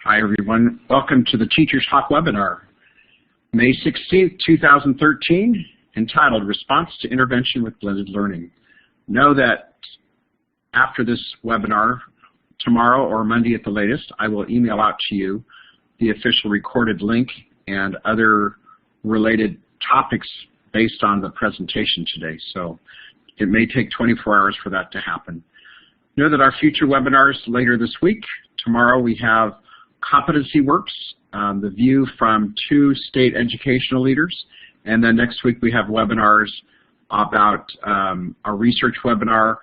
Hi everyone, welcome to the Teachers Talk webinar, May 16th, 2013, entitled Response to Intervention with Blended Learning. Know that after this webinar, tomorrow or Monday at the latest, I will email out to you the official recorded link and other related topics based on the presentation today. So it may take 24 hours for that to happen. Know that our future webinars later this week, tomorrow we have Competency Works, the view from 2 state educational leaders, and then next week we have webinars about a research webinar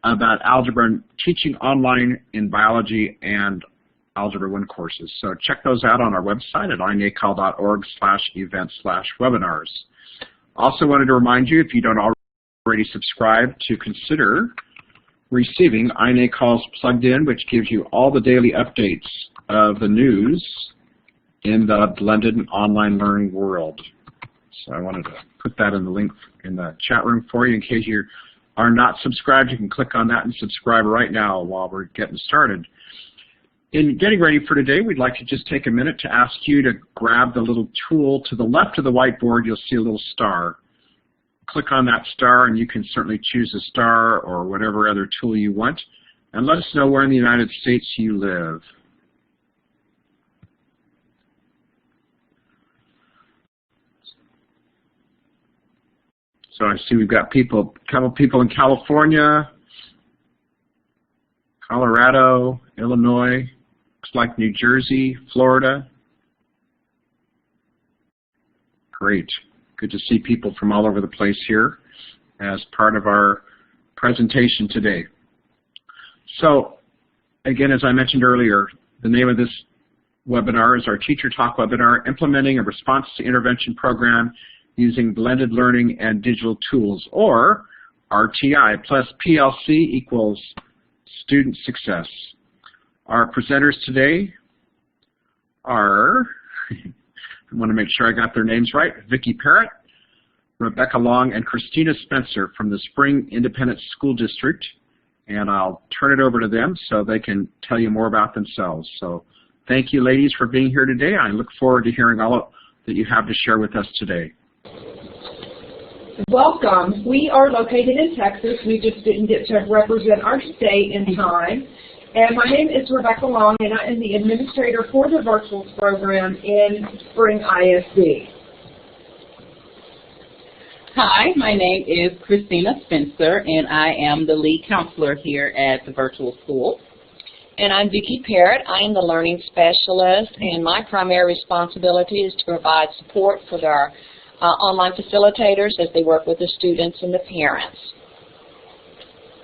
about algebra and teaching online in biology and Algebra 1 courses. So check those out on our website at inacal.org/events/webinars. Also wanted to remind you, if you don't already subscribe, to consider receiving iNACAL's Plugged In, which gives you all the daily updates of the news in the blended online learning world. So I wanted to put that in the link in the chat room for you in case you are not subscribed. You can click on that and subscribe right now while we're getting started. In getting ready for today, we'd like to just take a minute to ask you to grab the little tool to the left of the whiteboard. You'll see a little star. Click on that star and you can certainly choose a star or whatever other tool you want, and let us know where in the United States you live. So I see we've got a couple people in California, Colorado, Illinois, looks like New Jersey, Florida. Great. Good to see people from all over the place here as part of our presentation today. So again, as I mentioned earlier, the name of this webinar is our Teacher Talk webinar, Implementing a Response to Intervention Program Using Blended Learning and Digital Tools, or RTI plus PLC equals Student Success. Our presenters today are, I want to make sure I got their names right, Vicki Parrott, Rebecca Long, and Christina Spencer from the Spring Independent School District. And I'll turn it over to them so they can tell you more about themselves. So thank you, ladies, for being here today. I look forward to hearing all that you have to share with us today. Welcome. We are located in Texas. We just didn't get to represent our state in time. And my name is Rebecca Long, and I am the administrator for the virtual program in Spring ISD. Hi, my name is Christina Spencer, and I am the lead counselor here at the virtual school. And I'm Vicki Parrott. I am the learning specialist, and my primary responsibility is to provide support for our online facilitators as they work with the students and the parents.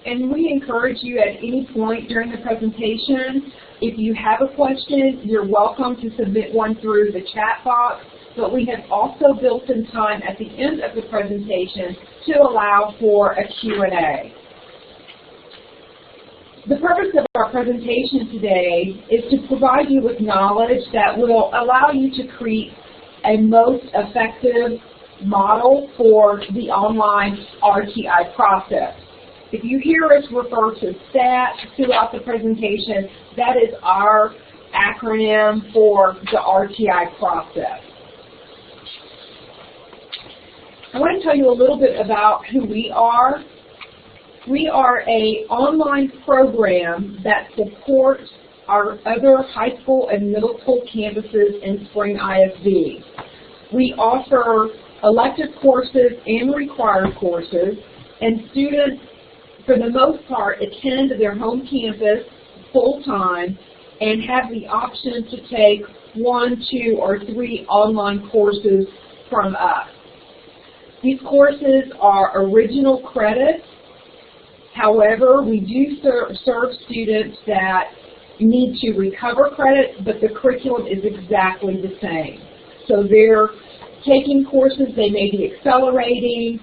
And we encourage you at any point during the presentation, if you have a question, you're welcome to submit one through the chat box, but we have also built in time at the end of the presentation to allow for a Q&A. The purpose of our presentation today is to provide you with knowledge that will allow you to create a most effective model for the online RTI process. If you hear us refer to STAT throughout the presentation, that is our acronym for the RTI process. I want to tell you a little bit about who we are. We are an online program that supports our other high school and middle school campuses in Spring ISD. We offer elective courses and required courses, and students, for the most part, attend their home campus full-time and have the option to take 1, 2, or 3 online courses from us. These courses are original credit. However, we do serve students that need to recover credit, but the curriculum is exactly the same. So they're taking courses, they may be accelerating,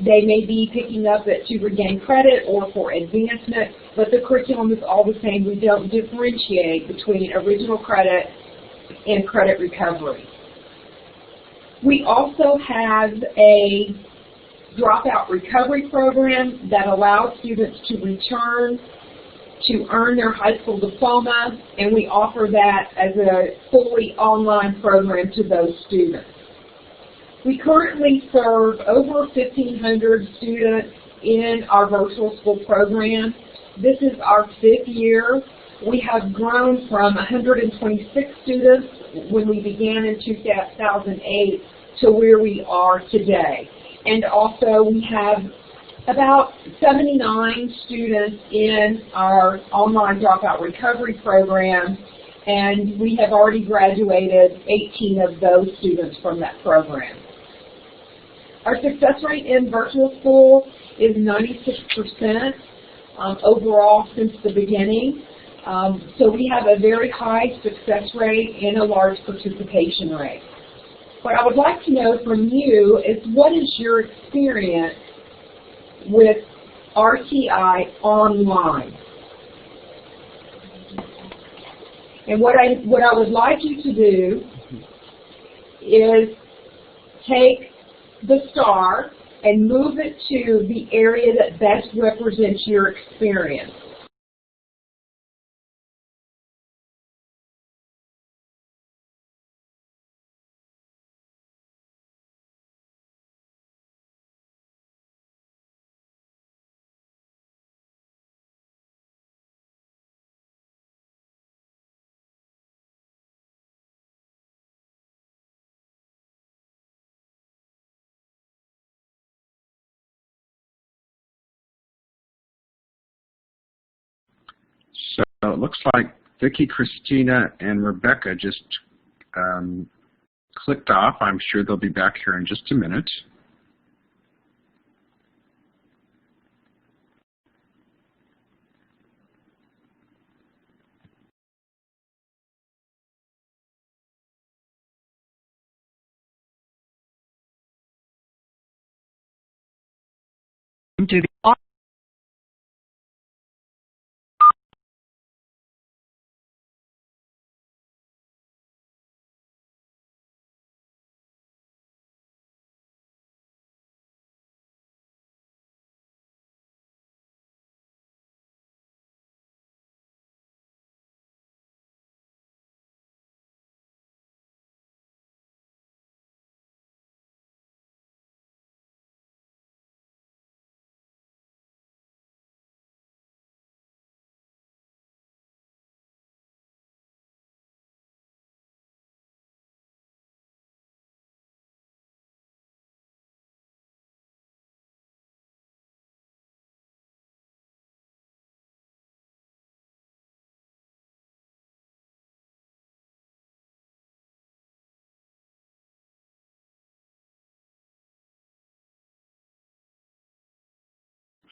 they may be picking up it to regain credit or for advancement, but the curriculum is all the same. We don't differentiate between original credit and credit recovery. We also have a dropout recovery program that allows students to return to earn their high school diploma, and we offer that as a fully online program to those students. We currently serve over 1,500 students in our virtual school program. This is our 5th year. We have grown from 126 students when we began in 2008 to where we are today. And also we have about 79 students in our online dropout recovery program, and we have already graduated 18 of those students from that program. Our success rate in virtual school is 96% overall since the beginning. So we have a very high success rate and a large participation rate. What I would like to know from you is, what is your experience with RTI Online? And what I would like you to do is take the star and move it to the area that best represents your experience. So it looks like Vicki, Christina, and Rebecca just clicked off. I'm sure they'll be back here in just a minute.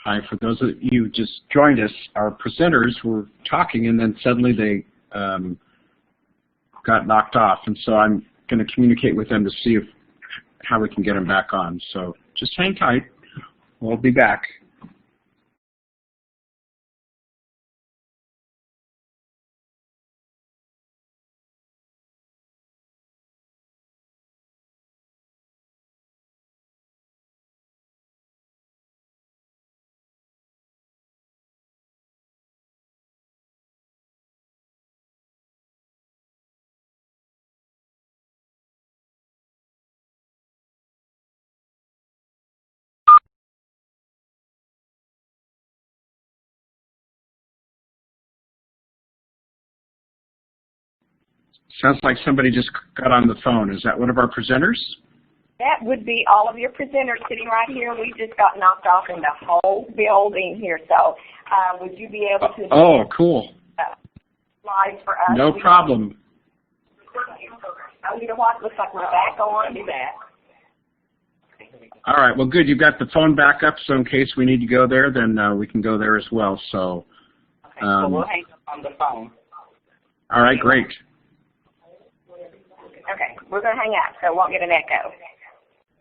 Hi, for those of you who just joined us, our presenters were talking and then suddenly they got knocked off, and so I'm going to communicate with them to see how we can get them back on. So just hang tight. We'll be back. Sounds like somebody just got on the phone. Is that one of our presenters? That would be all of your presenters sitting right here. We just got knocked off in the whole building here. So would you be able to Oh, cool. Slides for us? No problem. Oh, you know what? Looks like we're back on. Be back. All right. Well, good. You've got the phone back up, so in case we need to go there, then we can go there as well. So. Okay, so we'll hang up on the phone. All right. Great. Okay, we're going to hang out, so it won't get an echo.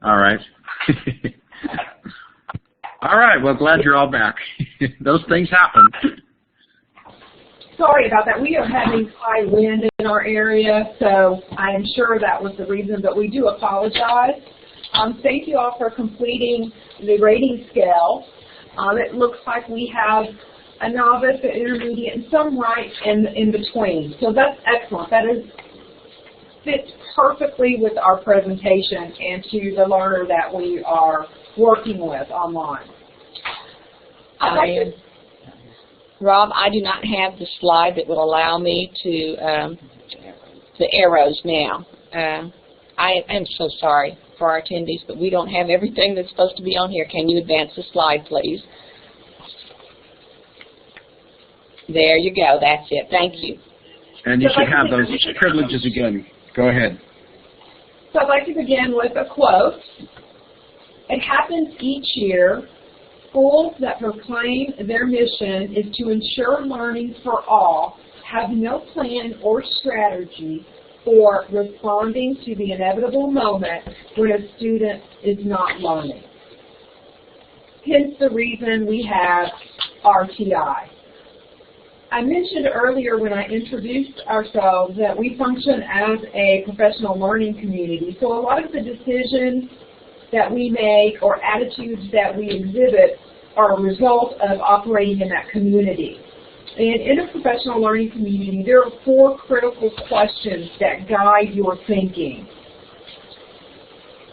All right. All right. Well, glad you're all back. Those things happen. Sorry about that. We are having high wind in our area, so I am sure that was the reason, but we do apologize. Thank you all for completing the rating scale. It looks like we have a novice, an intermediate, and some right in between. So that's excellent. That fits perfectly with our presentation and to the learner that we are working with online. Rob, I do not have the slide that will allow me to the arrows now. I am so sorry for our attendees, but we don't have everything that's supposed to be on here. Can you advance the slide, please? There you go. That's it. Thank you. And you should have those privileges again. Go ahead. So I'd like to begin with a quote. It happens each year. Schools that proclaim their mission is to ensure learning for all have no plan or strategy for responding to the inevitable moment when a student is not learning. Hence the reason we have RTI. I mentioned earlier when I introduced ourselves that we function as a professional learning community. So a lot of the decisions that we make or attitudes that we exhibit are a result of operating in that community. And in a professional learning community, there are 4 critical questions that guide your thinking.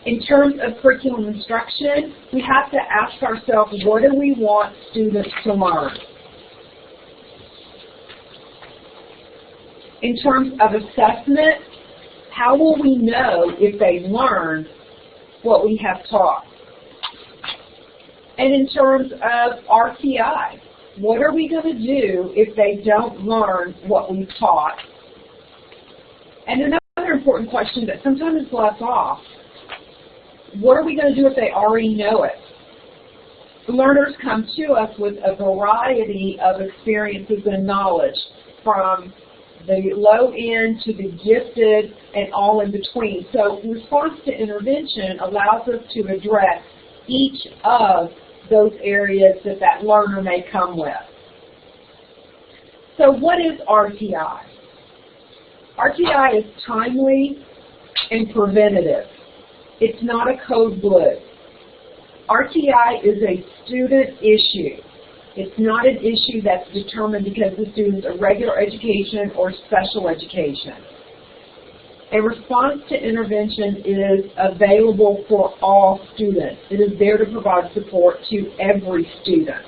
In terms of curriculum instruction, we have to ask ourselves, what do we want students to learn? In terms of assessment, how will we know if they learned what we have taught? And in terms of RTI, what are we going to do if they don't learn what we've taught? And another important question that sometimes is left off, what are we going to do if they already know it? Learners come to us with a variety of experiences and knowledge, from the low end to the gifted and all in between. So response to intervention allows us to address each of those areas that that learner may come with. So what is RTI? RTI is timely and preventative. It's not a code blue. RTI is a student issue. It's not an issue that's determined because the student's a regular education or special education. A response to intervention is available for all students. It is there to provide support to every student.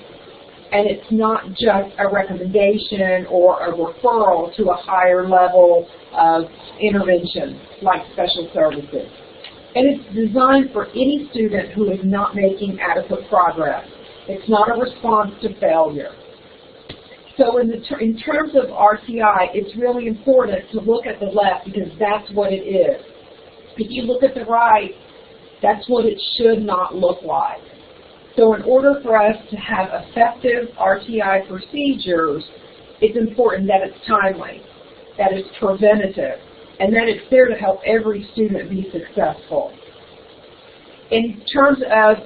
And it's not just a recommendation or a referral to a higher level of intervention like special services. And it's designed for any student who is not making adequate progress. It's not a response to failure. So in terms of RTI, it's really important to look at the left because that's what it is. If you look at the right, that's what it should not look like. So in order for us to have effective RTI procedures, it's important that it's timely, that it's preventative, and that it's there to help every student be successful. In terms of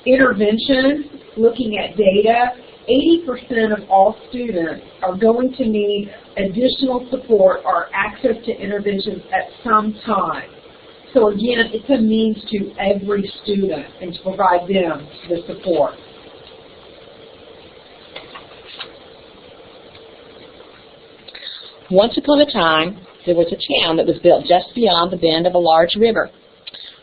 intervention, looking at data, 80% of all students are going to need additional support or access to interventions at some time. So again, it's a means to every student and to provide them the support. Once upon a time, there was a town that was built just beyond the bend of a large river.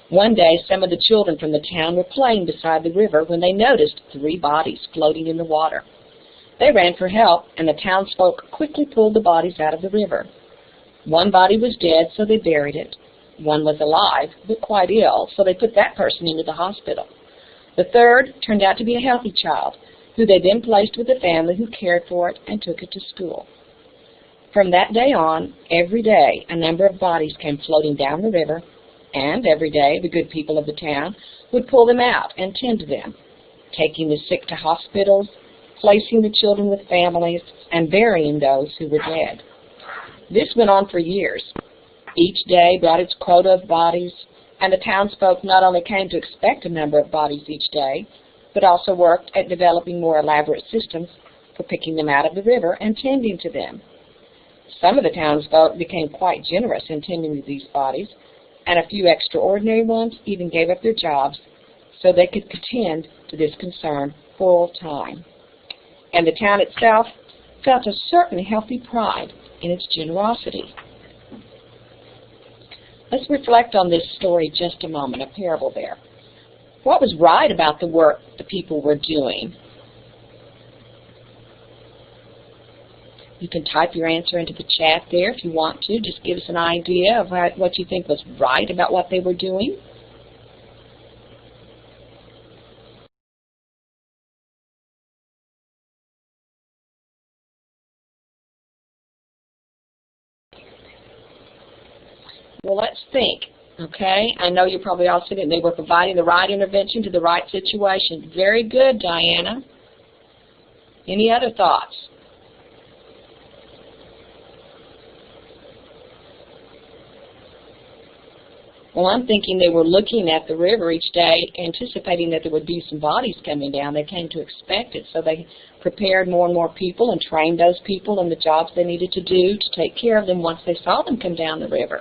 One day, some of the children from the town were playing beside the river when they noticed 3 bodies floating in the water. They ran for help, and the townsfolk quickly pulled the bodies out of the river. One body was dead, so they buried it. One was alive, but quite ill, so they put that person into the hospital. The third turned out to be a healthy child, who they then placed with a family who cared for it and took it to school. From that day on, every day, a number of bodies came floating down the river, and every day the good people of the town would pull them out and tend to them, taking the sick to hospitals, placing the children with families, and burying those who were dead. This went on for years. Each day brought its quota of bodies, and the townsfolk not only came to expect a number of bodies each day, but also worked at developing more elaborate systems for picking them out of the river and tending to them. Some of the townsfolk became quite generous in tending to these bodies, and a few extraordinary ones even gave up their jobs so they could attend to this concern full time. and the town itself felt a certain healthy pride in its generosity. Let's reflect on this story just a moment, a parable there. What was right about the work the people were doing? You can type your answer into the chat there if you want to. Just give us an idea of what you think was right about what they were doing. Well, let's think, okay? I know you're probably all sitting, they were providing the right intervention to the right situation. Very good, Diana. Any other thoughts? Well, I'm thinking they were looking at the river each day, anticipating that there would be some bodies coming down. They came to expect it, so they prepared more and more people and trained those people in the jobs they needed to do to take care of them once they saw them come down the river.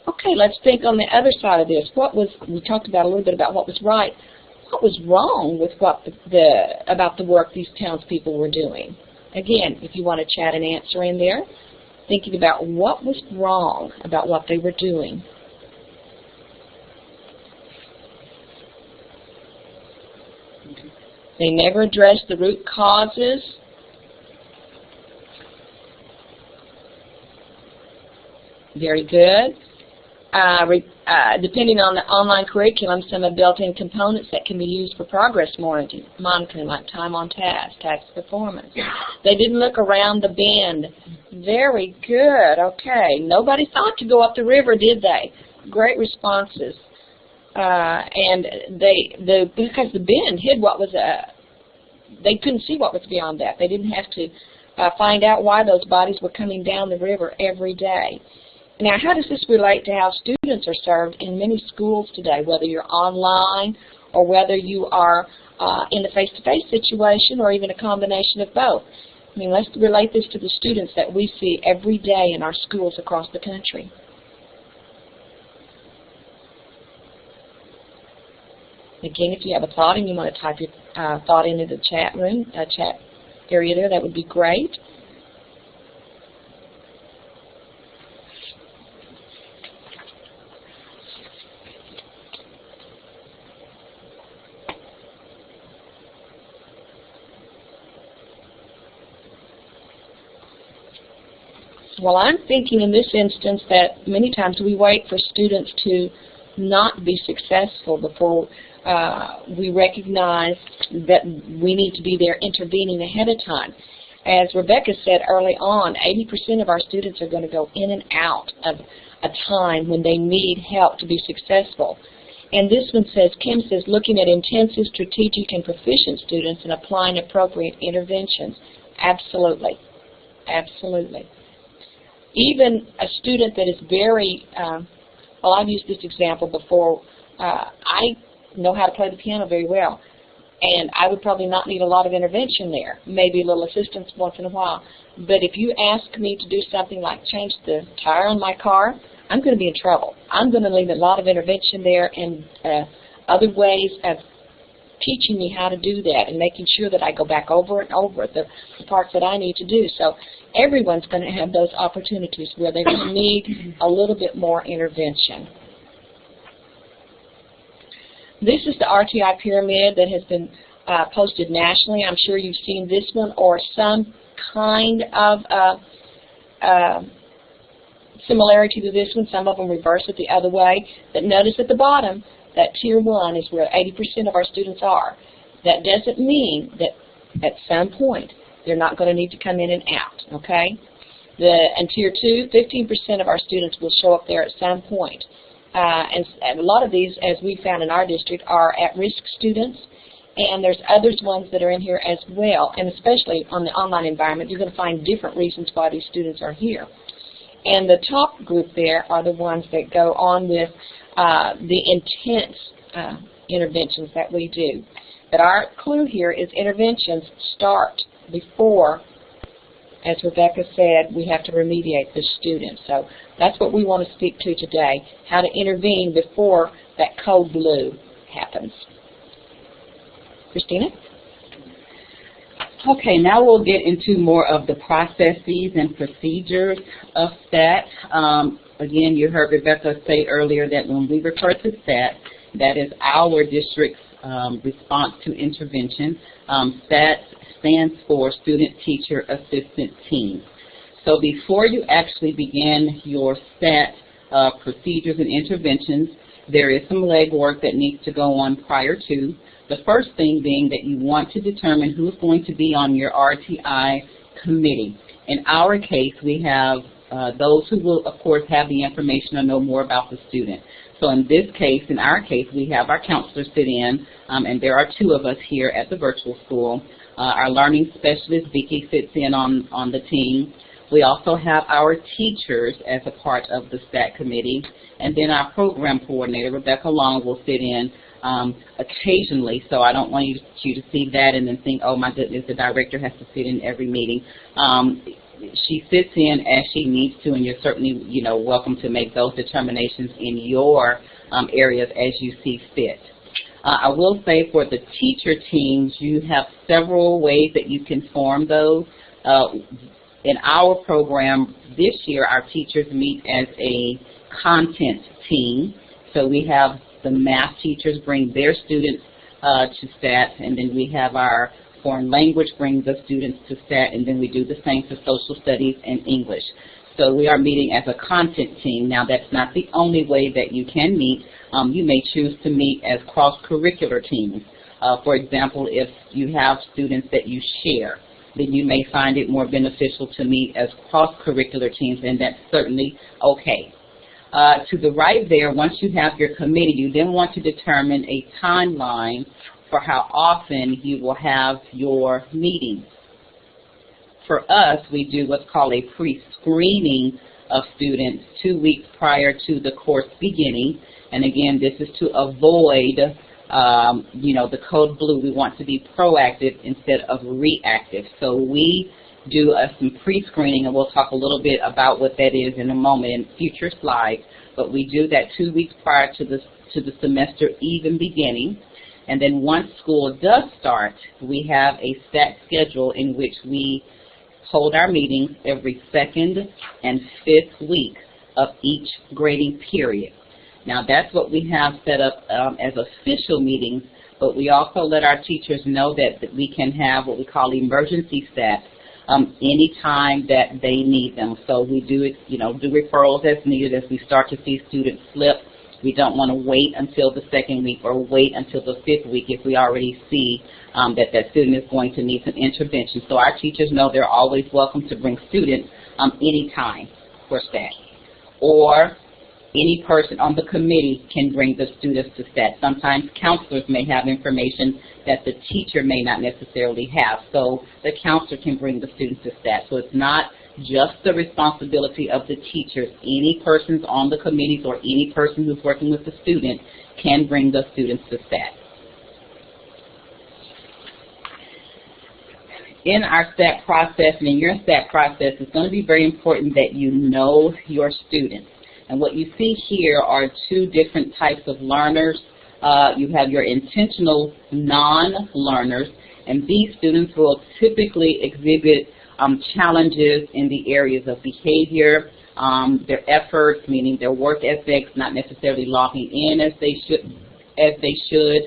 Okay, let's think on the other side of this. We talked about a little bit about what was right. What was wrong with about the work these townspeople were doing? Again, if you want to chat an answer in there, thinking about what was wrong about what they were doing. They never addressed the root causes. Very good. Depending on the online curriculum, some have built-in components that can be used for progress monitoring, like time on task performance. They didn't look around the bend. Very good. Okay. Nobody thought to go up the river, did they? Great responses. And because the bend hid what was they couldn't see what was beyond that. They didn't have to find out why those bodies were coming down the river every day. Now, how does this relate to how students are served in many schools today, whether you're online or whether you are in a face-to-face situation or even a combination of both? I mean, let's relate this to the students that we see every day in our schools across the country. Again, if you have a thought and you want to type your thought into the chat room, chat area there, that would be great. Well, I'm thinking in this instance that many times we wait for students to not be successful before we recognize that we need to be there intervening ahead of time. As Rebecca said early on, 80% of our students are going to go in and out of a time when they need help to be successful. And this one says, Kim says, looking at intensive, strategic, and proficient students and applying appropriate interventions. Absolutely. Absolutely. Even a student that is very, well, I've used this example before. I know how to play the piano very well, and I would probably not need a lot of intervention there, maybe a little assistance once in a while. But if you ask me to do something like change the tire on my car, I'm going to be in trouble. I'm going to need a lot of intervention there and other ways of teaching me how to do that and making sure that I go back over and over the parts that I need to do. So everyone's going to have those opportunities where they're going to need a little bit more intervention. This is the RTI Pyramid that has been posted nationally. I'm sure you've seen this one or some kind of similarity to this one. Some of them reverse it the other way. But notice at the bottom that Tier 1 is where 80% of our students are. That doesn't mean that at some point they're not going to need to come in and out, okay? And Tier 2, 15% of our students will show up there at some point. And a lot of these, as we found in our district, are at-risk students, and there's others ones that are in here as well, and especially on the online environment, you're going to find different reasons why these students are here. And the top group there are the ones that go on with the intense interventions that we do. But our clue here is interventions start before, as Rebecca said, we have to remediate the student. So that's what we want to speak to today, how to intervene before that code blue happens. Christina? Okay, now we'll get into more of the processes and procedures of STAT. Again, you heard Rebecca say earlier that when we refer to STAT, that is our district's response to intervention. STAT stands for Student Teacher Assistant Team. So before you actually begin your STAT procedures and interventions, there is some legwork that needs to go on prior to. The first thing being that you want to determine who's going to be on your RTI committee. In our case, we have those who will, of course, have the information or know more about the student. So in this case, in our case, we have our counselors sit in, and there are 2 of us here at the virtual school. Our learning specialist, Vicki, sits in on the team. We also have our teachers as a part of the STAT committee, and then our program coordinator, Rebecca Long, will sit in occasionally, so I don't want you to see that and then think, oh my goodness, the director has to sit in every meeting. She sits in as she needs to, and you're certainly, welcome to make those determinations in your areas as you see fit. I will say for the teacher teams, you have several ways that you can form those. In our program this year, our teachers meet as a content team. So we have the math teachers bring their students to STAT, and then we have our foreign language bring the students to STAT, and then we do the same for social studies and English. So we are meeting as a content team. Now that's not the only way that you can meet. You may choose to meet as cross-curricular teams. For example, if you have students that you share, then you may find it more beneficial to meet as cross-curricular teams, and that's certainly okay. To the right there, once you have your committee, you then want to determine a timeline for how often you will have your meetings. For us, we do what's called a pre-screening of students 2 weeks prior to the course beginning. And again, this is to avoid, the code blue. We want to be proactive instead of reactive. So we do some pre-screening, and we'll talk a little bit about what that is in a moment in future slides. But we do that 2 weeks prior to the semester even beginning. And then once school does start, we have a STAT schedule in which we hold our meetings every 2nd and 5th week of each grading period. Now that's what we have set up as official meetings, but we also let our teachers know that we can have what we call emergency STAT anytime that they need them. So we do do referrals as needed as we start to see students slip. We don't want to wait until the 2nd week or wait until the 5th week if we already see that student is going to need some intervention. So our teachers know they're always welcome to bring students anytime for STAT. Or any person on the committee can bring the students to STAT. Sometimes counselors may have information that the teacher may not necessarily have. So the counselor can bring the students to STAT. So it's not just the responsibility of the teachers. Any persons on the committees or any person who's working with the student can bring the students to STAT. In our STAT process and in your STAT process, it's going to be very important that you know your students. And what you see here are 2 different types of learners. You have your intentional non-learners, and these students will typically exhibit challenges in the areas of behavior, their efforts, meaning their work ethics, not necessarily logging in as they should.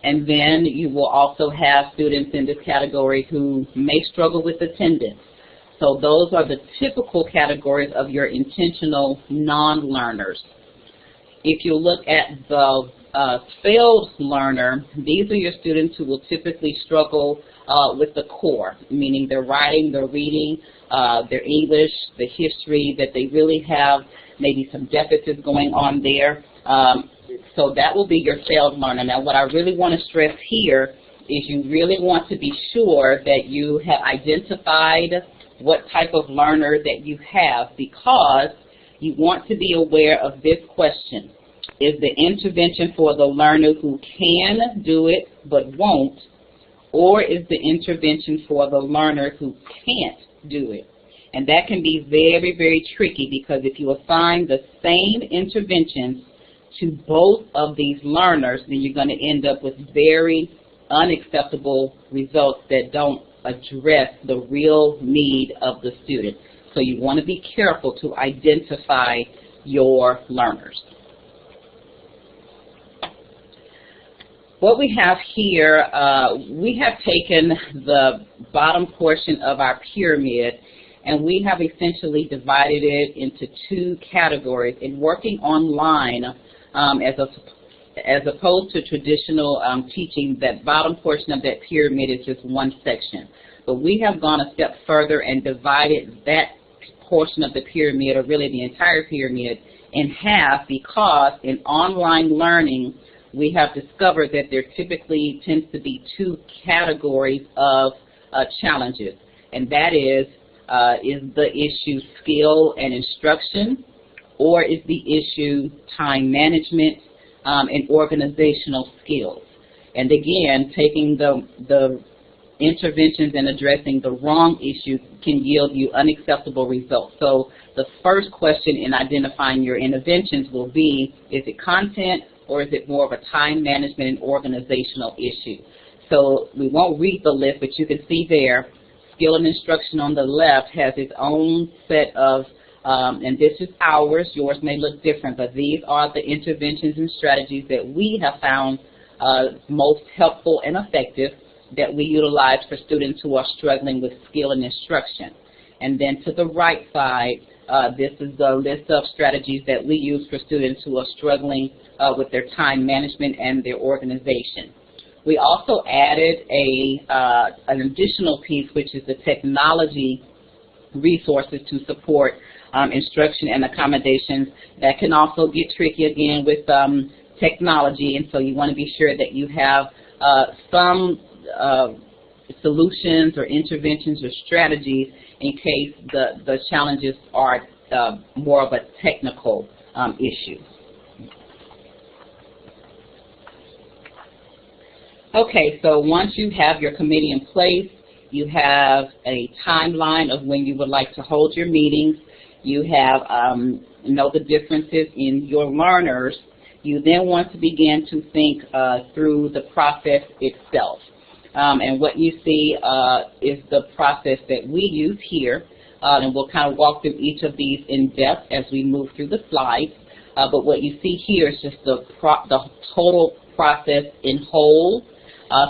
And then you will also have students in this category who may struggle with attendance. So those are the typical categories of your intentional non-learners. If you look at the failed learner, these are your students who will typically struggle with the core, meaning their writing, their reading, their English, the history, that they really have maybe some deficits going on there. So that will be your failed learner. Now what I really want to stress here is you really want to be sure that you have identified what type of learner that you have, because you want to be aware of this question. Is the intervention for the learner who can do it but won't, or is the intervention for the learner who can't do it? And that can be very, very tricky, because if you assign the same interventions to both of these learners, then you're going to end up with very unacceptable results that don't address the real need of the student. So you want to be careful to identify your learners. What we have here, we have taken the bottom portion of our pyramid and we have essentially divided it into two categories. In working online, as opposed to traditional teaching, that bottom portion of that pyramid is just one section. But we have gone a step further and divided that portion of the pyramid, or really the entire pyramid, in half, because in online learning, we have discovered that there typically tends to be two categories of challenges, and that is the issue skill and instruction, or is the issue time management and organizational skills. And again, taking the interventions and addressing the wrong issue can yield you unacceptable results. So the first question in identifying your interventions will be, is it content or is it more of a time management and organizational issue? So we won't read the list, but you can see there, skill and instruction on the left has its own set of, and this is ours, yours may look different, but these are the interventions and strategies that we have found most helpful and effective that we utilize for students who are struggling with skill and instruction. And then to the right side, this is the list of strategies that we use for students who are struggling with their time management and their organization. We also added an additional piece, which is the technology resources to support instruction and accommodations. That can also get tricky again with technology, and so you want to be sure that you have some solutions or interventions or strategies in case the challenges are more of a technical issue. Okay, so once you have your committee in place, you have a timeline of when you would like to hold your meetings, you have know the differences in your learners, you then want to begin to think through the process itself. And what you see is the process that we use here, and we'll kind of walk through each of these in depth as we move through the slides. But what you see here is just the total process in whole.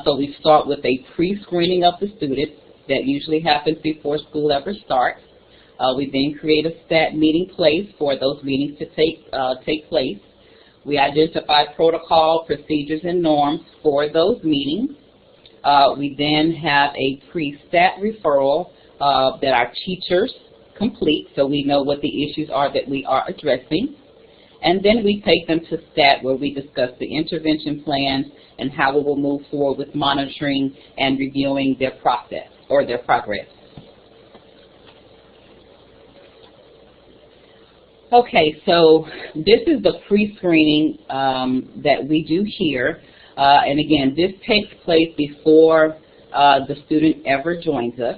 So we start with a pre-screening of the student. That usually happens before school ever starts. We then create a stat meeting place for those meetings to take place. We identify protocol, procedures, and norms for those meetings. We then have a pre-stat referral that our teachers complete, so we know what the issues are that we are addressing. And then we take them to stat, where we discuss the intervention plans and how we will move forward with monitoring and reviewing their process or their progress. Okay, so this is the pre-screening that we do here. And again, this takes place before the student ever joins us.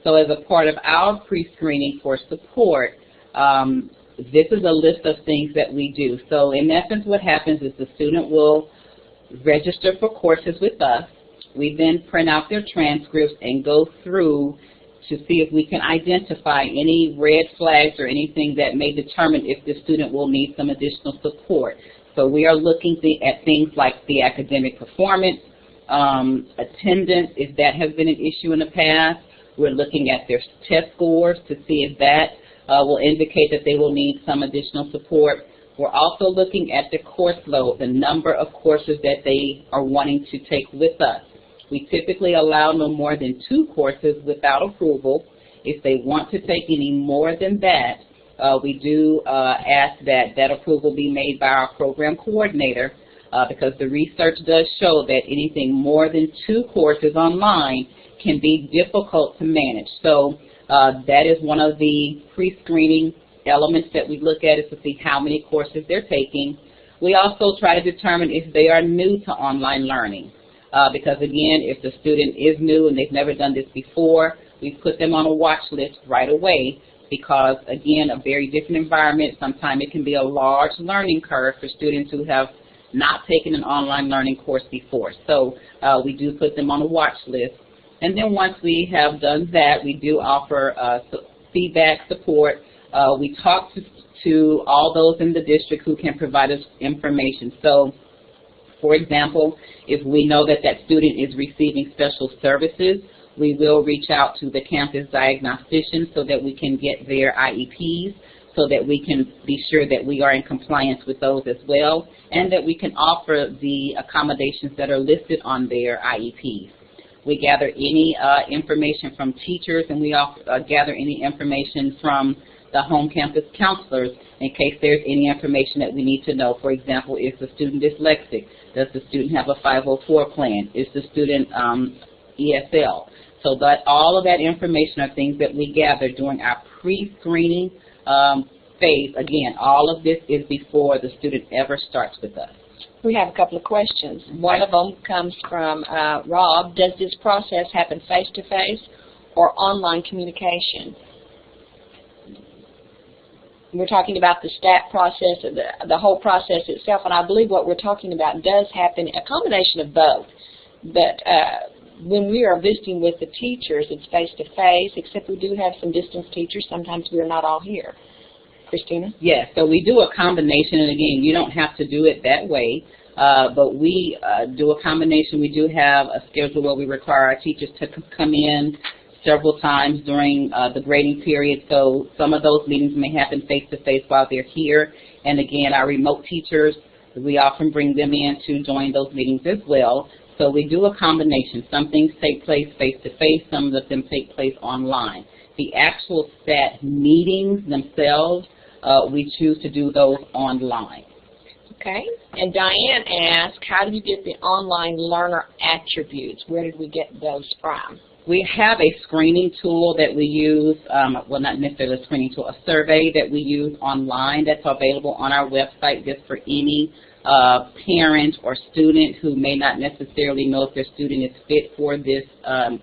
So as a part of our pre-screening for support, this is a list of things that we do. So in essence, what happens is the student will register for courses with us. We then print out their transcripts and go through to see if we can identify any red flags or anything that may determine if the student will need some additional support. So we are looking at things like the academic performance, attendance, if that has been an issue in the past. We're looking at their test scores to see if that will indicate that they will need some additional support. We're also looking at the course load, the number of courses that they are wanting to take with us. We typically allow no more than 2 courses without approval. If they want to take any more than that, we do ask that that approval be made by our program coordinator, because the research does show that anything more than 2 courses online can be difficult to manage. So that is one of the pre-screening elements that we look at, is to see how many courses they're taking. We also try to determine if they are new to online learning, because again, if the student is new and they've never done this before, we put them on a watch list right away, because again, a very different environment. Sometimes it can be a large learning curve for students who have not taken an online learning course before. So we do put them on a watch list. And then once we have done that, we do offer feedback support. We talk to all those in the district who can provide us information. So, for example, if we know that that student is receiving special services, we will reach out to the campus diagnostician so that we can get their IEPs, so that we can be sure that we are in compliance with those as well, and that we can offer the accommodations that are listed on their IEPs. We gather any information from teachers, and we gather any information from the home campus counselors in case there's any information that we need to know. For example, is the student dyslexic? Does the student have a 504 plan? Is the student ESL? So that all of that information are things that we gather during our pre-screening phase. Again, all of this is before the student ever starts with us. We have a couple of questions. One of them comes from Rob. Does this process happen face-to-face or online communication? We're talking about the STAT process, the whole process itself, and I believe what we're talking about does happen, a combination of both. But when we are visiting with the teachers, it's face-to-face, except we do have some distance teachers. Sometimes we're not all here. Christina? Yes, so we do a combination, and again, you don't have to do it that way, but we do a combination. We do have a schedule where we require our teachers to come in several times during the grading period, so some of those meetings may happen face-to-face while they're here. And again, our remote teachers, we often bring them in to join those meetings as well. So we do a combination. Some things take place face-to-face, some of them take place online. The actual STAT meetings themselves, we choose to do those online. Okay. And Diane asked, how do you get the online learner attributes? Where did we get those from? We have a screening tool that we use, well, not necessarily a screening tool, a survey that we use online that's available on our website just for any parent or student who may not necessarily know if their student is fit for this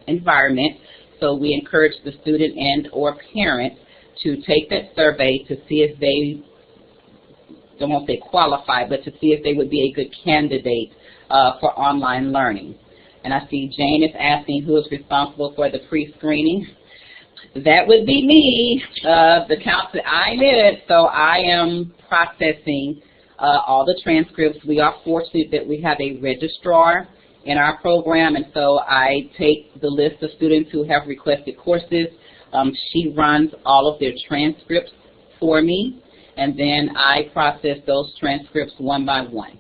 environment. So we encourage the student and or parent to take that survey to see if they, I won't say qualify, but to see if they would be a good candidate for online learning. And I see Jane is asking who is responsible for the pre-screening. That would be me, the counselor. I'm it, so I am processing all the transcripts. We are fortunate that we have a registrar in our program, and so I take the list of students who have requested courses. She runs all of their transcripts for me, and then I process those transcripts one by one.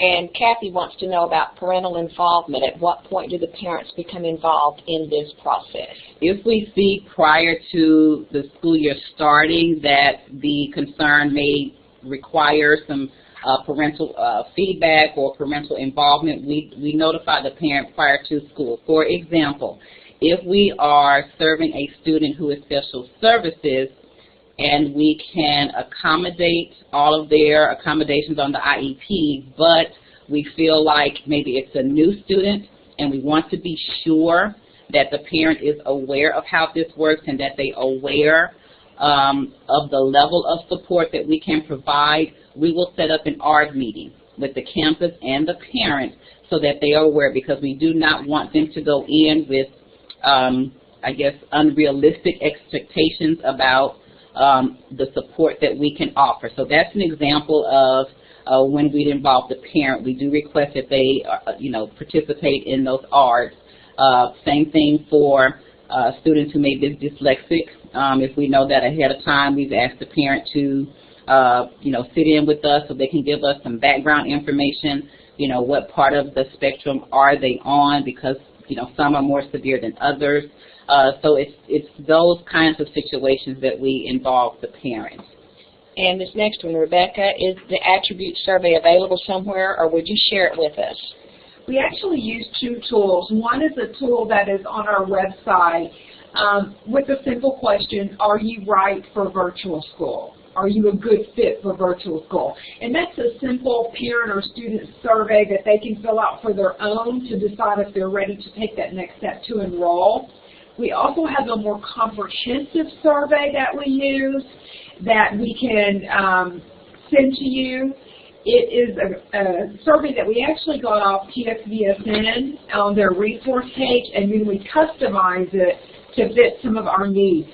And Kathy wants to know about parental involvement. At what point do the parents become involved in this process? If we see prior to the school year starting that the concern may require some parental feedback or parental involvement, we notify the parent prior to school. For example, if we are serving a student who is special services and we can accommodate all of their accommodations on the IEP, but we feel like maybe it's a new student and we want to be sure that the parent is aware of how this works and that they are aware of the level of support that we can provide, we will set up an ARD meeting with the campus and the parent so that they are aware, because we do not want them to go in with, I guess, unrealistic expectations about the support that we can offer. So that's an example of when we'd involve the parent. We do request that they, participate in those ARDs. Same thing for students who may be dyslexic. If we know that ahead of time, we've asked the parent to, sit in with us so they can give us some background information. What part of the spectrum are they on, because, some are more severe than others. So it's those kinds of situations that we involve the parents. And this next one, Rebecca, is the attribute survey available somewhere, or would you share it with us? We actually use two tools. One is a tool that is on our website with a simple question: are you right for virtual school? Are you a good fit for virtual school? And that's a simple parent or student survey that they can fill out for their own to decide if they're ready to take that next step to enroll. We also have a more comprehensive survey that we use that we can send to you. It is a survey that we actually got off TXVSN on their resource page, and then we customized it to fit some of our needs.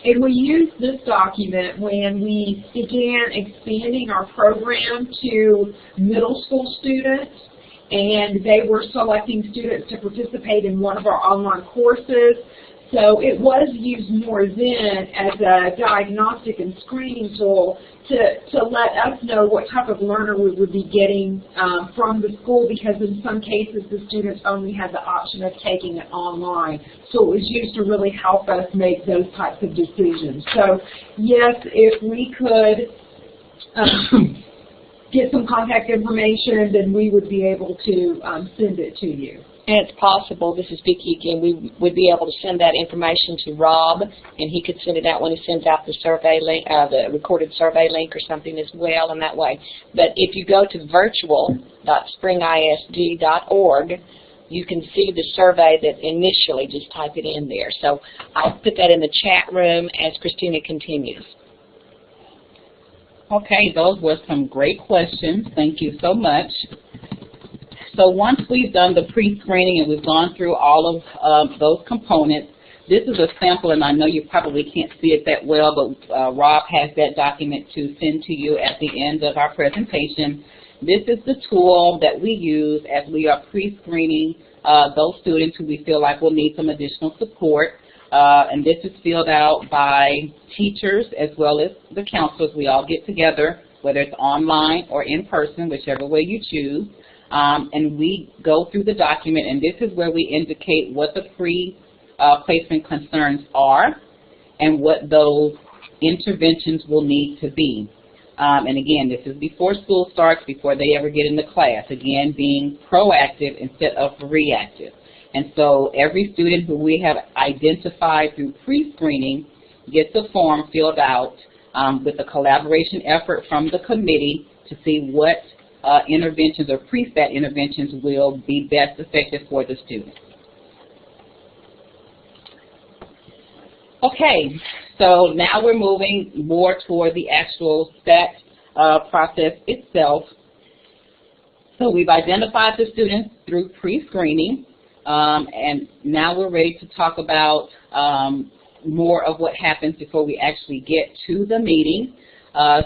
And we used this document when we began expanding our program to middle school students, and they were selecting students to participate in one of our online courses. So it was used more then as a diagnostic and screening tool to let us know what type of learner we would be getting from the school, because in some cases the students only had the option of taking it online. So it was used to really help us make those types of decisions. So yes, if we could get some contact information, then we would be able to send it to you. And it's possible, this is Vicki again, we would be able to send that information to Rob, and he could send it out when he sends out the survey link, the recorded survey link or something as well in that way. But if you go to virtual.springisd.org, you can see the survey that initially, just type it in there. So I'll put that in the chat room as Christina continues. Okay, those were some great questions. Thank you so much. So once we've done the pre-screening and we've gone through all of those components, this is a sample, and I know you probably can't see it that well, but Rob has that document to send to you at the end of our presentation. This is the tool that we use as we are pre-screening those students who we feel like will need some additional support. And this is filled out by teachers as well as the counselors. We all get together, whether it's online or in person, whichever way you choose. And we go through the document, and this is where we indicate what the pre-placement concerns are and what those interventions will need to be. And again, this is before school starts, before they ever get into class. Again, being proactive instead of reactive. And so every student who we have identified through pre-screening gets a form filled out with a collaboration effort from the committee to see what interventions or preset interventions will be best effective for the student. Okay, so now we're moving more toward the actual STAT process itself. So we've identified the students through pre-screening, and now we're ready to talk about more of what happens before we actually get to the meeting.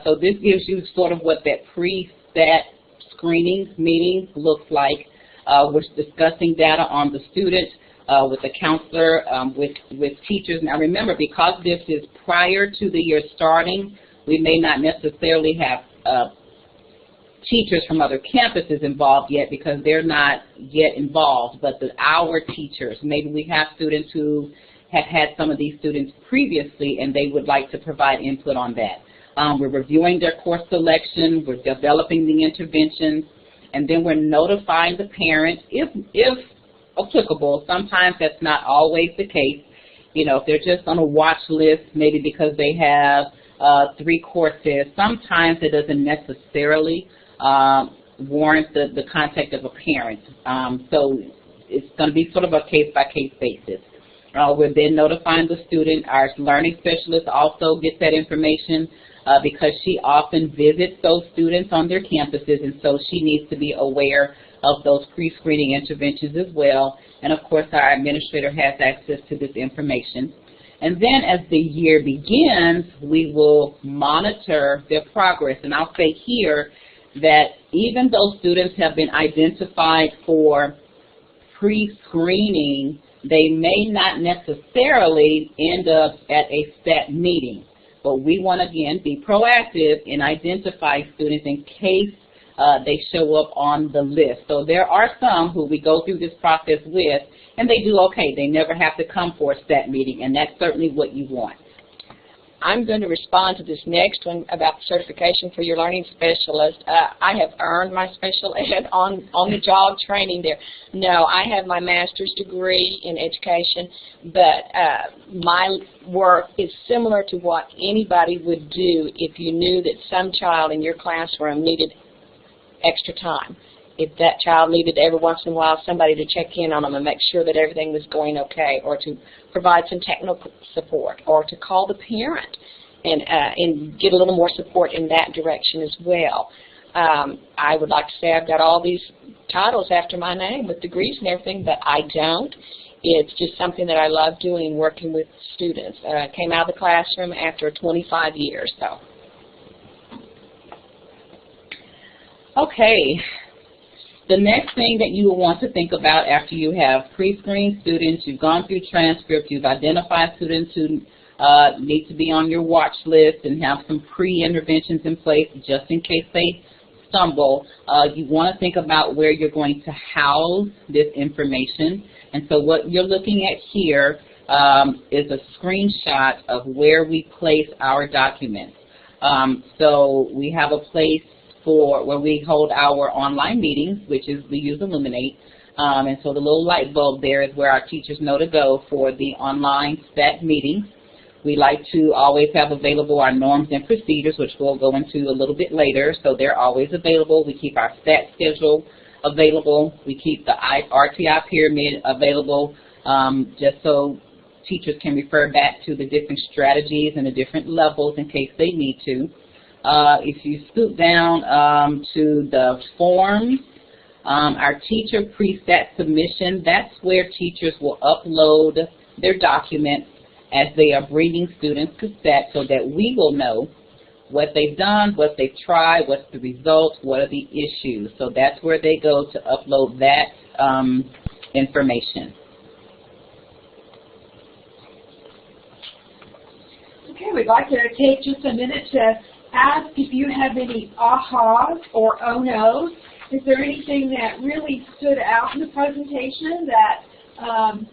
So this gives you sort of what that pre-STAT screening meeting looks like. We're discussing data on the student with the counselor, with teachers. Now remember, because this is prior to the year starting, we may not necessarily have teachers from other campuses involved yet because they're not yet involved, but our teachers, maybe we have students who have had some of these students previously and they would like to provide input on that. We're reviewing their course selection, we're developing the interventions, and then we're notifying the parents if applicable. Sometimes that's not always the case. You know, if they're just on a watch list, maybe because they have 3 courses, sometimes it doesn't necessarily warrant the contact of a parent. So it's going to be sort of a case-by-case basis. We're then notifying the student. Our learning specialist also gets that information because she often visits those students on their campuses, and so she needs to be aware of those pre-screening interventions as well. And of course, our administrator has access to this information. And then as the year begins, we will monitor their progress. And I'll say here that even though students have been identified for pre-screening, they may not necessarily end up at a STAT meeting. But we want to, again, be proactive in identifying students in case they show up on the list. So there are some who we go through this process with, and they do okay. They never have to come for a STAT meeting, and that's certainly what you want. I'm going to respond to this next one about certification for your learning specialist. I have earned my special ed on the job training there. No, I have my master's degree in education, but my work is similar to what anybody would do if you knew that some child in your classroom needed extra time. If that child needed every once in a while somebody to check in on them and make sure that everything was going okay, or to provide some technical support, or to call the parent and get a little more support in that direction as well. I would like to say I've got all these titles after my name with degrees and everything, but I don't. It's just something that I love doing, working with students. I came out of the classroom after 25 years, so. Okay. The next thing that you will want to think about after you have pre-screened students, you've gone through transcripts, you've identified students who need to be on your watch list and have some pre-interventions in place just in case they stumble. You want to think about where you're going to house this information. And so what you're looking at here is a screenshot of where we place our documents. So we have a place for where we hold our online meetings, which is we use Illuminate. And so the little light bulb there is where our teachers know to go for the online STAT meetings. We like to always have available our norms and procedures, which we'll go into a little bit later, so they're always available. We keep our STAT schedule available. We keep the RTI Pyramid available just so teachers can refer back to the different strategies and the different levels in case they need to. If you scoot down to the forms, our teacher pre-STAT submission, that's where teachers will upload their documents as they are bringing students to STAT so that we will know what they've done, what they've tried, what's the results, what are the issues. So that's where they go to upload that information. Okay, we'd like to take just a minute to ask if you have any ahas or oh no's. Is there anything that really stood out in the presentation that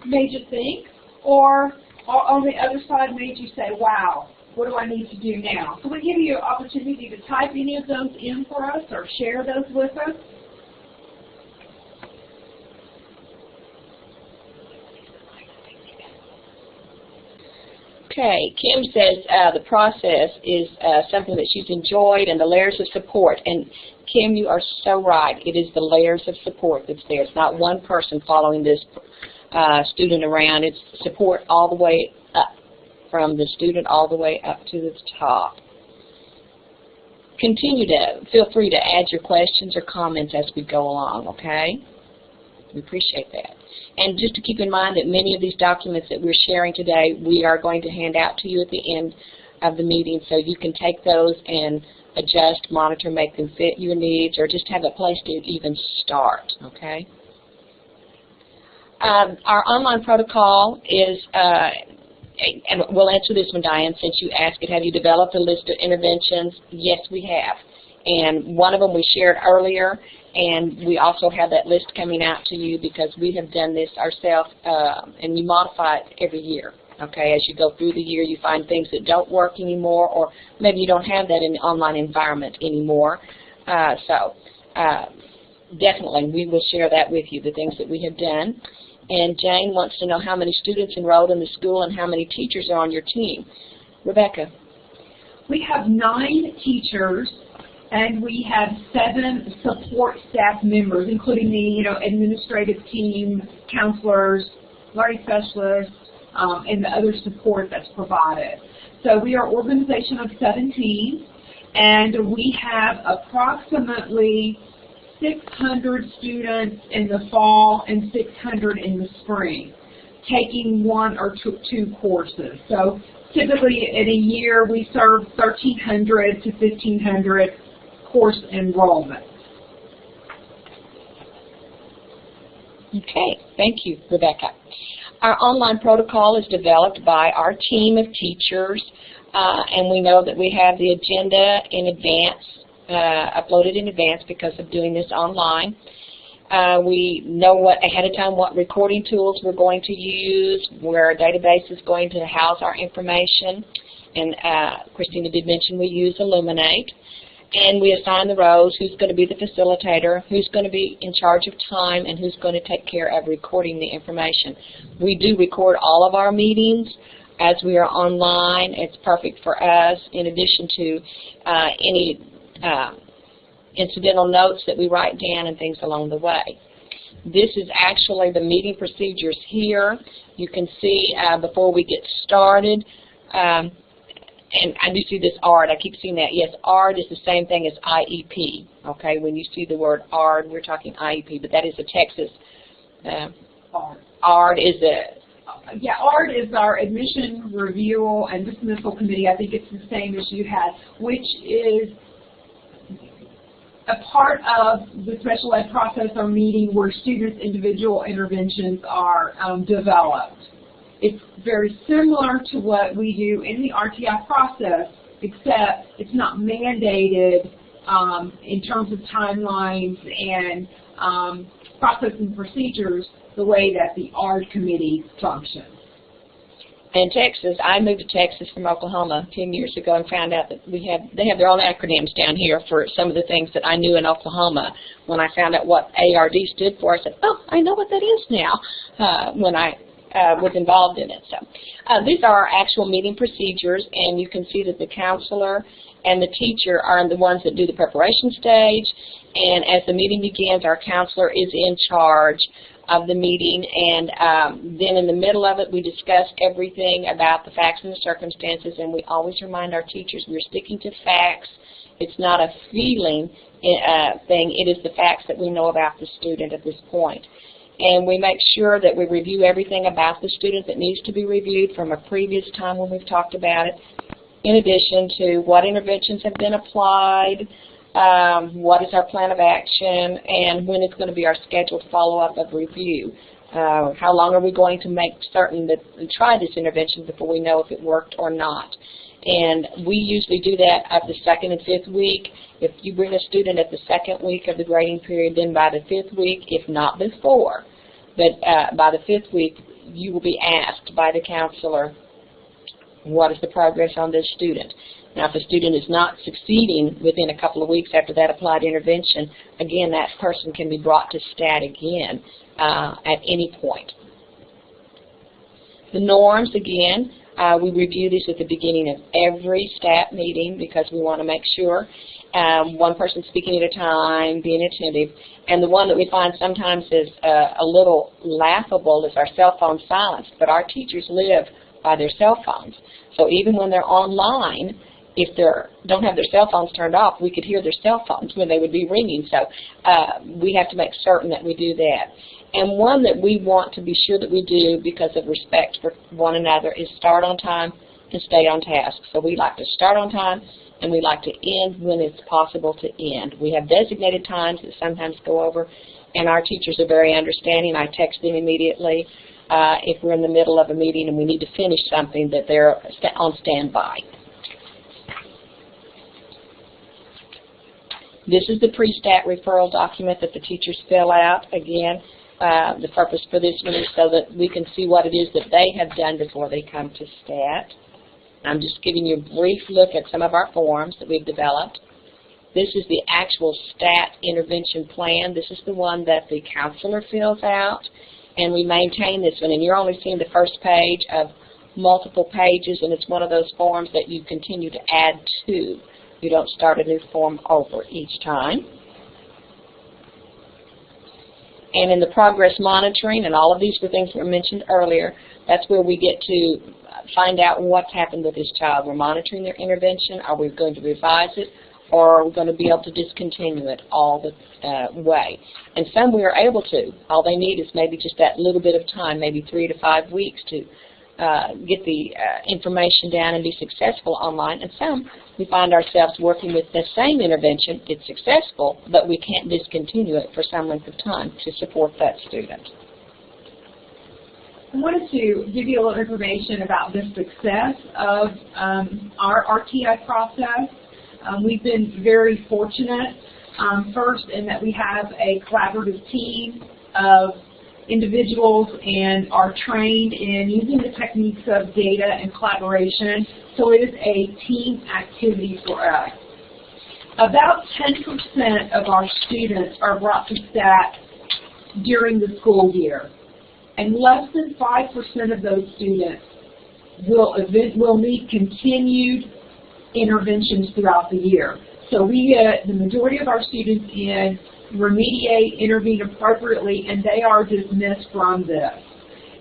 made you think, or on the other side made you say, wow, what do I need to do now? So we give you an opportunity to type any of those in for us or share those with us. Okay, Kim says the process is something that she's enjoyed and the layers of support. And Kim, you are so right. It is the layers of support that's there. It's not one person following this student around. It's support all the way up, from the student all the way up to the top. Feel free to add your questions or comments as we go along, okay? We appreciate that. And just to keep in mind that many of these documents that we're sharing today, we are going to hand out to you at the end of the meeting, so you can take those and adjust, monitor, make them fit your needs, or just have a place to even start, okay? Our online protocol is, and we'll answer this one, Diane, since you asked it, have you developed a list of interventions? Yes, we have. And one of them we shared earlier, and we also have that list coming out to you because we have done this ourselves, and you modify it every year. Okay, as you go through the year, you find things that don't work anymore, or maybe you don't have that in the online environment anymore. Definitely, we will share that with you, the things that we have done. And Jane wants to know how many students enrolled in the school and how many teachers are on your team. Rebecca. We have 9 teachers, and we have 7 support staff members, including the administrative team, counselors, learning specialists, and the other support that's provided. So we are an organization of 17, and we have approximately 600 students in the fall and 600 in the spring, taking 1 or 2 courses. So typically in a year we serve 1,300 to 1,500 course enrollments. Okay, thank you, Rebecca. Our online protocol is developed by our team of teachers, and we know that we have the agenda in advance, uploaded in advance because of doing this online. We know ahead of time what recording tools we're going to use, where our database is going to house our information, and Christina did mention we use Illuminate. And we assign the roles, who's going to be the facilitator, who's going to be in charge of time, and who's going to take care of recording the information. We do record all of our meetings as we are online. It's perfect for us, in addition to any incidental notes that we write down and things along the way. This is actually the meeting procedures here. You can see before we get started, and I do see this ARD. I keep seeing that. Yes, ARD is the same thing as IEP. Okay, when you see the word ARD, we're talking IEP, but that is a Texas. ARD is a. Yeah, ARD is our Admission Review and Dismissal Committee. I think it's the same as you had, which is a part of the special ed process or meeting where students' individual interventions are developed. It's very similar to what we do in the RTI process, except it's not mandated in terms of timelines and process and procedures the way that the ARD committee functions. In Texas, I moved to Texas from Oklahoma 10 years ago and found out that they have their own acronyms down here for some of the things that I knew in Oklahoma. When I found out what ARD stood for, I said, oh, I know what that is now, when I was involved in it. So these are our actual meeting procedures, and you can see that the counselor and the teacher are the ones that do the preparation stage, and as the meeting begins, our counselor is in charge of the meeting, and then in the middle of it we discuss everything about the facts and the circumstances, and we always remind our teachers we're sticking to facts. It's not a feeling thing, it is the facts that we know about the student at this point. And we make sure that we review everything about the student that needs to be reviewed from a previous time when we've talked about it, in addition to what interventions have been applied, what is our plan of action, and when it's going to be our scheduled follow-up of review. How long are we going to make certain that we try this intervention before we know if it worked or not. And we usually do that at the 2nd and 5th week. If you bring a student at the 2nd week of the grading period, then by the 5th week, if not before, but by the 5th week, you will be asked by the counselor, what is the progress on this student? Now, if a student is not succeeding within a couple of weeks after that applied intervention, again, that person can be brought to STAT again at any point. The norms, again, we review these at the beginning of every STAT meeting because we want to make sure one person speaking at a time, being attentive, and the one that we find sometimes is a little laughable is our cell phone silence, but our teachers live by their cell phones. So even when they're online, if they don't have their cell phones turned off, we could hear their cell phones when they would be ringing. So we have to make certain that we do that. And one that we want to be sure that we do because of respect for one another is start on time and stay on task. So we like to start on time and we like to end when it's possible to end. We have designated times that sometimes go over, and our teachers are very understanding. I text them immediately if we're in the middle of a meeting and we need to finish something, that they're on standby. This is the pre-STAT referral document that the teachers fill out. Again, the purpose for this one is so that we can see what it is that they have done before they come to STAT. I'm just giving you a brief look at some of our forms that we've developed. This is the actual STAT intervention plan. This is the one that the counselor fills out, and we maintain this one. And you're only seeing the first page of multiple pages, and it's one of those forms that you continue to add to. You don't start a new form over each time. And in the progress monitoring, and all of these were things that were mentioned earlier, that's where we get to find out what's happened with this child. We're monitoring their intervention. Are we going to revise it, or are we going to be able to discontinue it all the way? And some we are able to. All they need is maybe just that little bit of time, maybe 3 to 5 weeks to get the information down and be successful online. And some we find ourselves working with the same intervention. It's successful, but we can't discontinue it for some length of time to support that student. I wanted to give you a little information about the success of our RTI process. We've been very fortunate, first, in that we have a collaborative team of individuals and are trained in using the techniques of data and collaboration, so it is a team activity for us. About 10% of our students are brought to STAT during the school year, and less than 5% of those students will need continued interventions throughout the year. So we get the majority of our students in, remediate, intervene appropriately, and they are dismissed from this.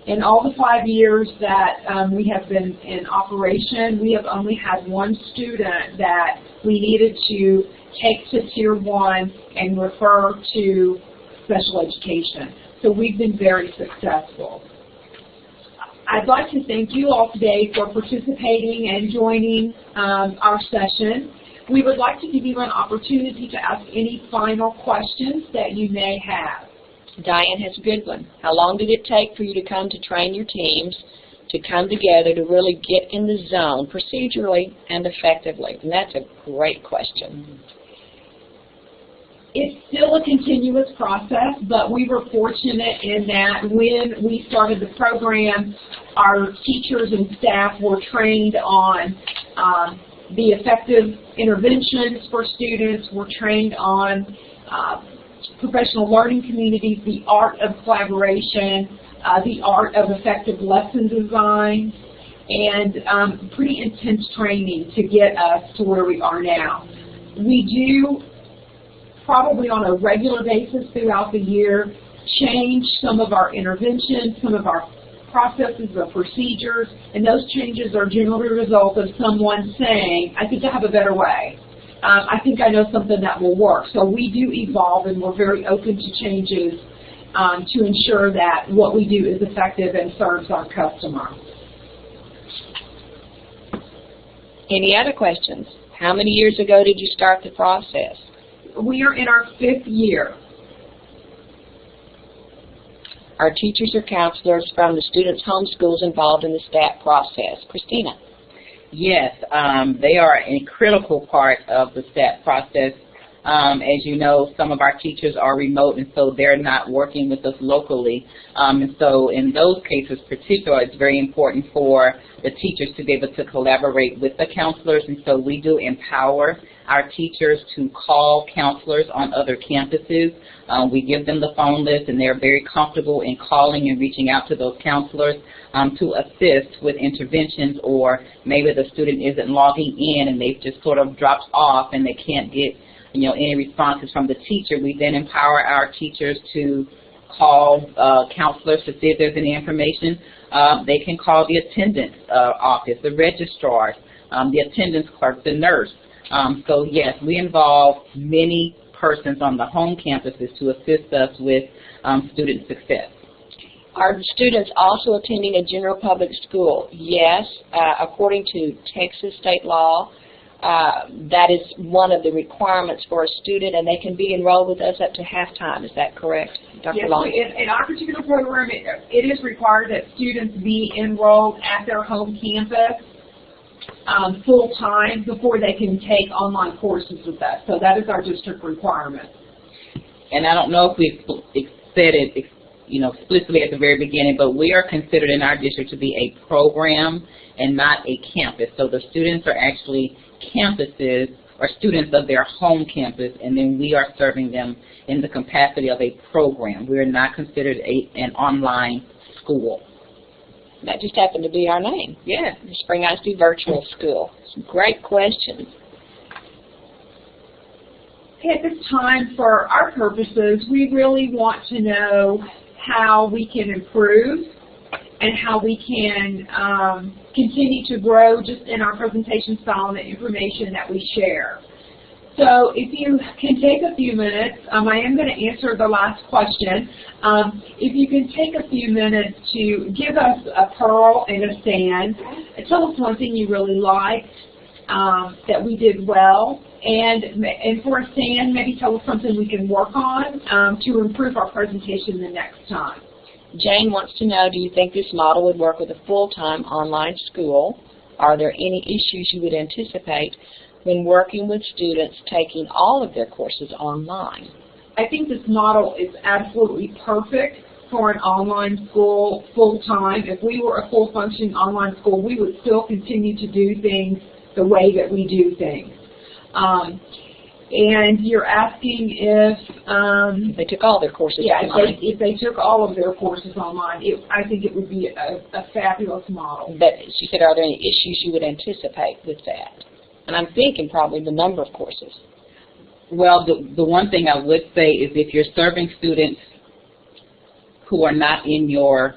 In all the 5 years that we have been in operation, we have only had one student that we needed to take to Tier 1 and refer to special education. So we've been very successful. I'd like to thank you all today for participating and joining our session. We would like to give you an opportunity to ask any final questions that you may have. Diane has a good one. How long did it take for you to come to train your teams to come together to really get in the zone procedurally and effectively? And that's a great question. It's still a continuous process, but we were fortunate in that when we started the program, our teachers and staff were trained on the effective interventions for students, were trained on professional learning communities, the art of collaboration, the art of effective lesson design, and pretty intense training to get us to where we are now. We do, probably on a regular basis throughout the year, change some of our interventions, some of our processes or procedures, and those changes are generally a result of someone saying, I think I have a better way. I think I know something that will work. So we do evolve, and we're very open to changes to ensure that what we do is effective and serves our customer. Any other questions? How many years ago did you start the process? We are in our 5th year. Are teachers or counselors from the students' home schools involved in the STAT process? Christina? Yes, they are a critical part of the STAT process. As you know, some of our teachers are remote, and so they're not working with us locally. And so in those cases particularly, it's very important for the teachers to be able to collaborate with the counselors, and so we do empower our teachers to call counselors on other campuses. We give them the phone list, and they're very comfortable in calling and reaching out to those counselors to assist with interventions, or maybe the student isn't logging in and they've just sort of dropped off and they can't get any responses from the teacher. We then empower our teachers to call counselors to see if there's any information. They can call the attendance office, the registrars, the attendance clerk, the nurse. So yes, we involve many persons on the home campuses to assist us with student success. Are the students also attending a general public school? Yes, according to Texas state law, that is one of the requirements for a student, and they can be enrolled with us up to half-time. Is that correct, Dr. Yes, Long? in our particular program, it is required that students be enrolled at their home campus full-time before they can take online courses with us. So that is our district requirement. And I don't know if we said it explicitly at the very beginning, but we are considered in our district to be a program and not a campus. So the students are actually campuses or students of their home campus, and then we are serving them in the capacity of a program. We are not considered an online school. That just happened to be our name. Yes. The Spring ISD Virtual School. Some great questions. At this time, for our purposes, we really want to know how we can improve and how we can continue to grow just in our presentation style and the information that we share. So if you can take a few minutes, I am going to answer the last question. If you can take a few minutes to give us a pearl and a sand, tell us one thing you really liked that we did well, and for a sand, maybe tell us something we can work on to improve our presentation the next time. Jane wants to know, do you think this model would work with a full-time online school? Are there any issues you would anticipate when working with students taking all of their courses online? I think this model is absolutely perfect for an online school full-time. If we were a full-functioning online school, we would still continue to do things the way that we do things. And you're asking if they took all their courses online. If they took all of their courses online, I think it would be a fabulous model. But she said, are there any issues you would anticipate with that? And I'm thinking probably the number of courses. Well, the one thing I would say is if you're serving students who are not in your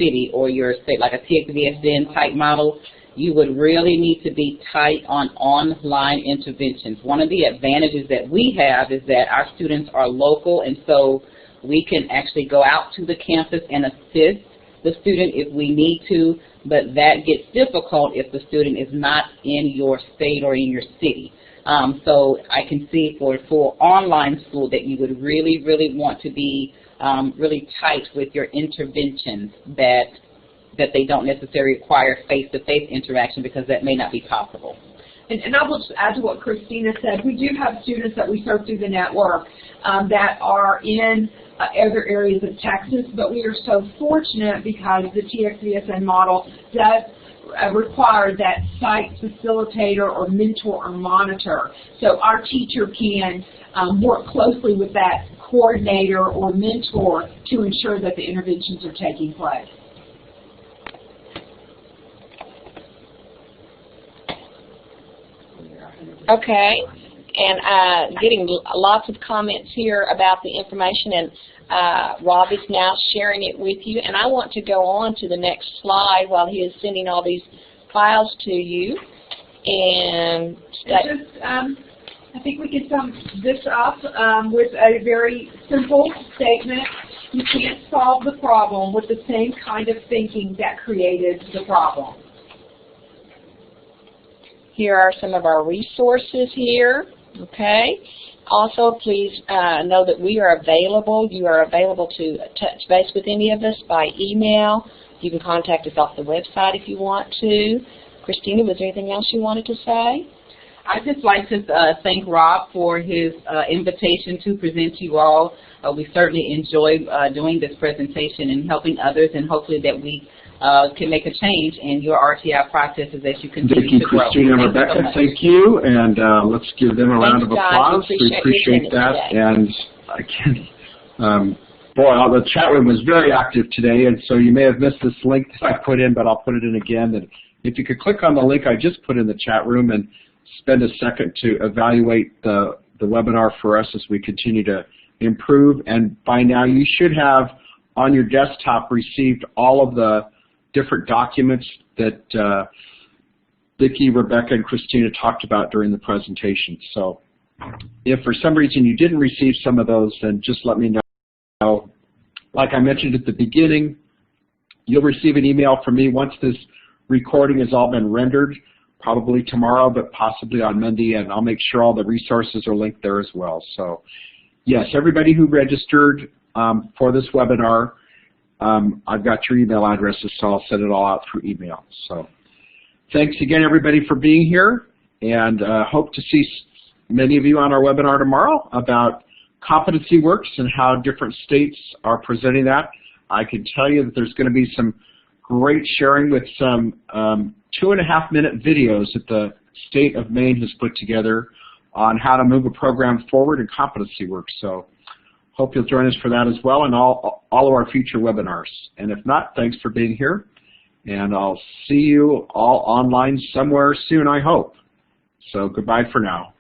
city or your state, like a TXVSN type model, you would really need to be tight on online interventions. One of the advantages that we have is that our students are local, and so we can actually go out to the campus and assist the student if we need to, but that gets difficult if the student is not in your state or in your city. So I can see for a full online school that you would really, really want to be really tight with your interventions, that they don't necessarily require face-to-face interaction, because that may not be possible. And I will just add to what Christina said. We do have students that we serve through the network that are in other areas of Texas, but we are so fortunate because the TXVSN model does require that site facilitator or mentor or monitor. So our teacher can work closely with that coordinator or mentor to ensure that the interventions are taking place. Okay, and getting lots of comments here about the information, and Rob is now sharing it with you. And I want to go on to the next slide while he is sending all these files to you. And I think we can sum this up with a very simple statement. You can't solve the problem with the same kind of thinking that created the problem. Here are some of our resources here, okay? Also, please know that we are available. You are available to touch base with any of us by email. You can contact us off the website if you want to. Christina, was there anything else you wanted to say? I'd just like to thank Rob for his invitation to present to you all. We certainly enjoy doing this presentation and helping others, and hopefully that we can make a change in your RTI processes as you continue to grow. Thank you, Christina and Rebecca. Thank you, and let's give them a round of applause. We appreciate that. And again, boy, the chat room was very active today, and so you may have missed this link that I put in, but I'll put it in again. And if you could click on the link I just put in the chat room and spend a second to evaluate the webinar for us as we continue to improve. And by now you should have on your desktop received all of the different documents that Vicki, Rebecca, and Christina talked about during the presentation. So if for some reason you didn't receive some of those, then just let me know. Like I mentioned at the beginning, you'll receive an email from me once this recording has all been rendered, probably tomorrow, but possibly on Monday, and I'll make sure all the resources are linked there as well. So yes, everybody who registered for this webinar, I've got your email addresses, so I'll send it all out through email. So thanks again, everybody, for being here, and hope to see many of you on our webinar tomorrow about competency works and how different states are presenting that. I can tell you that there's going to be some great sharing with some 2.5-minute videos that the state of Maine has put together on how to move a program forward in competency work. So hope you'll join us for that as well, and all of our future webinars. And if not, thanks for being here, and I'll see you all online somewhere soon, I hope. So goodbye for now.